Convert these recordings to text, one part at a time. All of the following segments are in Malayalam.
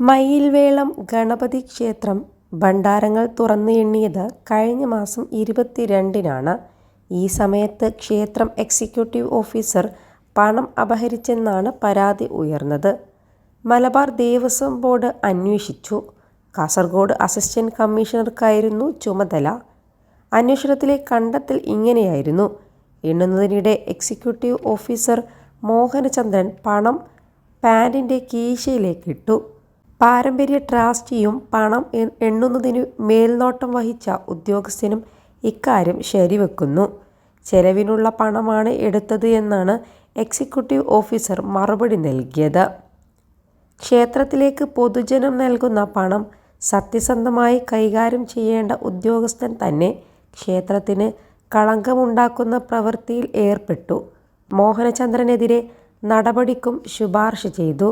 മയിൽവേളം ഗണപതി ക്ഷേത്രം ഭണ്ഡാരങ്ങൾ തുറന്ന് എണ്ണിയത് കഴിഞ്ഞ മാസം 22-നാണ്. ഈ സമയത്ത് ക്ഷേത്രം എക്സിക്യൂട്ടീവ് ഓഫീസർ പണം അപഹരിച്ചെന്നാണ് പരാതി ഉയർന്നത്. മലബാർ ദേവസ്വം ബോർഡ് അന്വേഷിച്ചു. കാസർഗോഡ് അസിസ്റ്റന്റ് കമ്മീഷണർക്കായിരുന്നു ചുമതല. അന്വേഷണത്തിലെ കണ്ടെത്തൽ ഇങ്ങനെയായിരുന്നു. എണ്ണുന്നതിനിടെ എക്സിക്യൂട്ടീവ് ഓഫീസർ മോഹനചന്ദ്രൻ പണം പാന്റിൻ്റെ കീശയിലേക്കിട്ടു. പാരമ്പര്യ ട്രസ്റ്റിയും പണം എണ്ണുന്നതിനു മേൽനോട്ടം വഹിച്ച ഉദ്യോഗസ്ഥനും ഇക്കാര്യം ശരിവെക്കുന്നു. ചെലവിനുള്ള പണമാണ് എടുത്തത് എന്നാണ് എക്സിക്യൂട്ടീവ് ഓഫീസർ മറുപടി നൽകിയത്. ക്ഷേത്രത്തിലേക്ക് പൊതുജനം നൽകുന്ന പണം സത്യസന്ധമായി കൈകാര്യം ചെയ്യേണ്ട ഉദ്യോഗസ്ഥൻ തന്നെ ക്ഷേത്രത്തിന് കളങ്കമുണ്ടാക്കുന്ന പ്രവൃത്തിയിൽ ഏർപ്പെട്ടു. മോഹനചന്ദ്രനെതിരെ നടപടിക്കും ശുപാർശ ചെയ്തു.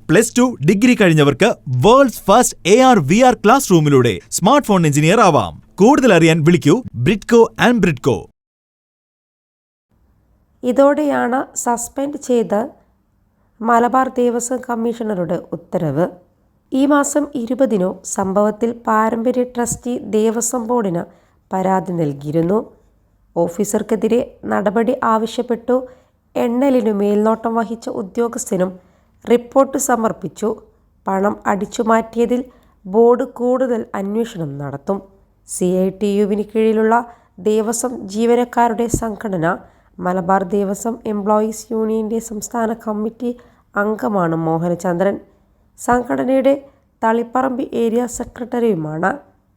+2 ഡിഗ്രി കഴിഞ്ഞവർക്ക് വേൾഡ്സ് ഫസ്റ്റ് AR/VR ക്ലാസ് റൂമിലൂടെ സ്മാർട്ട് ഫോൺ എഞ്ചിനീയർ ആവാം. കൂടുതൽ അറിയാൻ വിളിക്കൂ ബ്രിഡ്കോ ആൻഡ് ബ്രിഡ്കോ. ഇതോടെയാണ് സസ്പെൻഡ് ചെയ്ത മലബാർ ദേവസ്വം കമ്മീഷണറുടെ ഉത്തരവ്. ഈ മാസം 20-നു സംഭവത്തിൽ പാരമ്പര്യ ട്രസ്റ്റി ദേവസ്വം ബോർഡിന് പരാതി നൽകിയിരുന്നു. ഓഫീസർക്കെതിരെ നടപടി ആവശ്യപ്പെട്ടു. എണ്ണലിനു മേൽനോട്ടം വഹിച്ച ഉദ്യോഗസ്ഥനും റിപ്പോർട്ട് സമർപ്പിച്ചു. പണം അടിച്ചുമാറ്റിയതിൽ ബോർഡ് കൂടുതൽ അന്വേഷണം നടത്തും. CITUവിന് കീഴിലുള്ള ദേവസ്വം ജീവനക്കാരുടെ സംഘടന മലബാർ ദേവസ്വം എംപ്ലോയീസ് യൂണിയന്റെ സംസ്ഥാന കമ്മിറ്റി അംഗമാണ് മോഹനചന്ദ്രൻ. സംഘടനയുടെ തളിപ്പറമ്പ് ഏരിയ സെക്രട്ടറിയുമാണ്.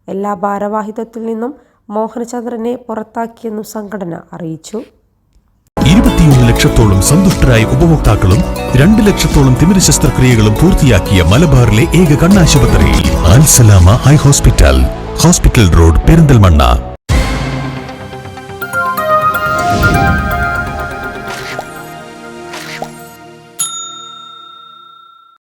എല്ലാ ഭാരവാഹിത്വത്തിൽ നിന്നും മോഹനചന്ദ്രനെ പുറത്താക്കിയെന്നും സംഘടന അറിയിച്ചു. 21 ലക്ഷത്തോളം സന്തുഷ്ടരായ ഉപഭോക്താക്കളും 2 ലക്ഷത്തോളം തിമിര ശസ്ത്രക്രിയകളും പൂർത്തിയാക്കിയ മലബാറിലെ ഏക കണ്ണാശുപത്രി അൽ സലാമ ഐ ഹോസ്പിറ്റൽ റോഡ് പെരിന്തൽമണ്ണ.